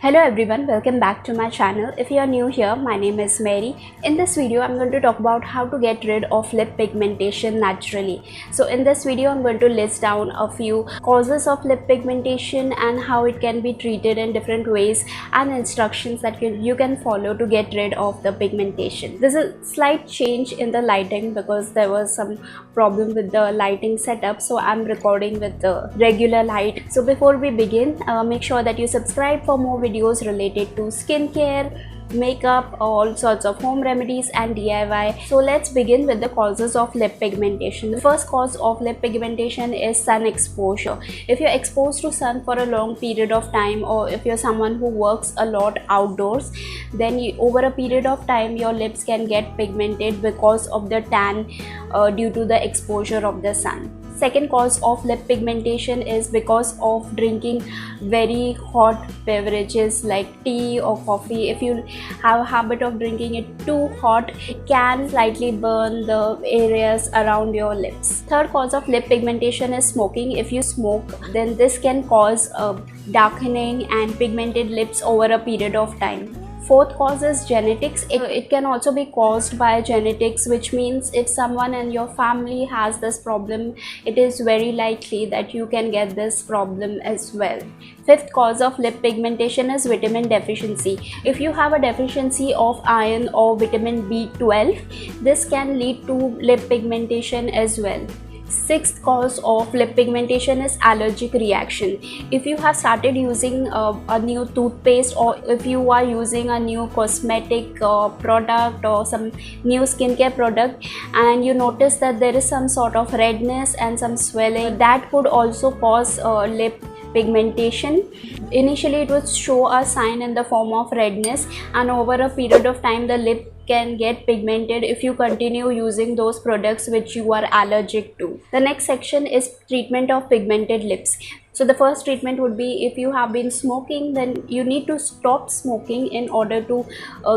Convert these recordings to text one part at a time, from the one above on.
Hello everyone, welcome back to my channel. If you are new here, my name is Mary. In this video, I'm going to talk about how to get rid of lip pigmentation naturally. So in this video, I'm going to list down a few causes of lip pigmentation and how it can be treated in different ways and instructions that you can follow to get rid of the pigmentation. There's a slight change in the lighting because there was some problem with the lighting setup, so I'm recording with the regular light. So before we begin, make sure that you subscribe for more videos related to skincare, makeup, all sorts of home remedies and DIY. So let's begin with the causes of lip pigmentation. The first cause of lip pigmentation is sun exposure. If you're exposed to sun for a long period of time, or if you're someone who works a lot outdoors, then over a period of time your lips can get pigmented because of the tan due to the exposure of the sun. Second cause of lip pigmentation is because of drinking very hot beverages like tea or coffee. If you have a habit of drinking it too hot, it can slightly burn the areas around your lips. Third cause of lip pigmentation is smoking. If you smoke, then this can cause darkening and pigmented lips over a period of time. Fourth cause is genetics. It can also be caused by genetics, which means if someone in your family has this problem, it is very likely that you can get this problem as well. Fifth cause of lip pigmentation is vitamin deficiency. If you have a deficiency of iron or vitamin B12, this can lead to lip pigmentation as well. Sixth cause of lip pigmentation is allergic reaction. If you have started using a new toothpaste, or if you are using a new cosmetic product or some new skincare product, and you notice that there is some sort of redness and some swelling, that could also cause lip pigmentation. Initially it would show a sign in the form of redness, and over a period of time the lip can get pigmented if you continue using those products which you are allergic to. The next section is treatment of pigmented lips. So the first treatment would be, if you have been smoking, then you need to stop smoking in order to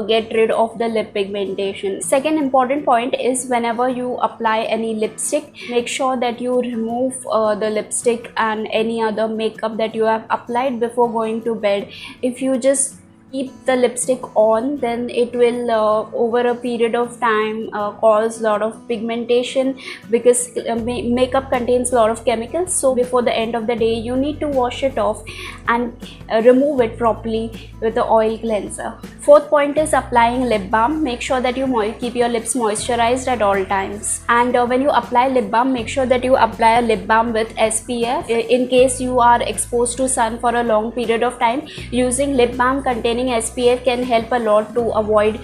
get rid of the lip pigmentation. Second important point is, whenever you apply any lipstick, make sure that you remove the lipstick and any other makeup that you have applied before going to bed. If you just keep the lipstick on, then it will over a period of time cause a lot of pigmentation, because makeup contains a lot of chemicals. So before the end of the day, you need to wash it off and remove it properly with the oil cleanser. Fourth point is applying lip balm. Make sure that you keep your lips moisturized at all times, and when you apply lip balm, make sure that you apply a lip balm with SPF. In case you are exposed to sun for a long period of time, using lip balm containing SPF can help a lot to avoid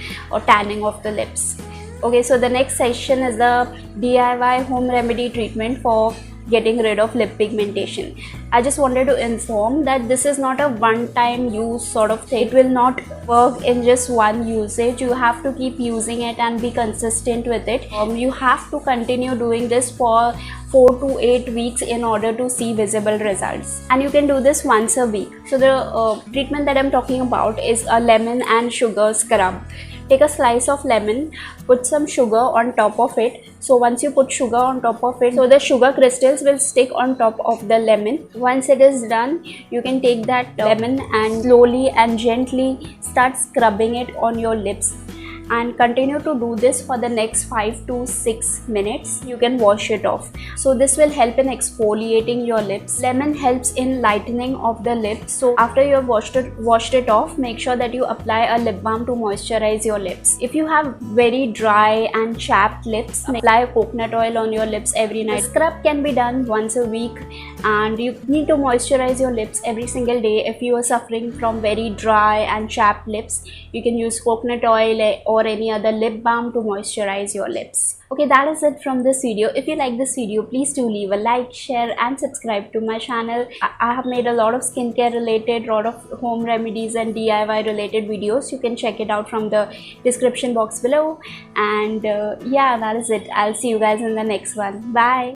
tanning of the lips. Okay, so the next section is the DIY home remedy treatment for getting rid of lip pigmentation. I just wanted to inform that this is not a one-time use sort of thing. It will not work in just one usage. You have to keep using it and be consistent with it. You have to continue doing this for 4 to 8 weeks in order to see visible results, and you can do this once a week. So the treatment that I'm talking about is a lemon and sugar scrub. Take a slice of lemon, put some sugar on top of it. So once you put sugar on top of it, so the sugar crystals will stick on top of the lemon. Once it is done, you can take that lemon and slowly and gently start scrubbing it on your lips, and continue to do this for the next 5 to 6 minutes. You can wash it off. So this will help in exfoliating your lips. Lemon helps in lightening of the lips. So after you have washed it off, make sure that you apply a lip balm to moisturize your lips. If you have very dry and chapped lips, apply coconut oil on your lips every night. The scrub can be done once a week, and you need to moisturize your lips every single day. If you are suffering from very dry and chapped lips, you can use coconut oil or any other lip balm to moisturize your lips. Okay, that is it from this video. If you like this video, please do leave a like, share and subscribe to my channel. I have made a lot of skincare related, lot of home remedies and DIY related videos. You can check it out from the description box below. And yeah, that is it. I'll see you guys in the next one. Bye.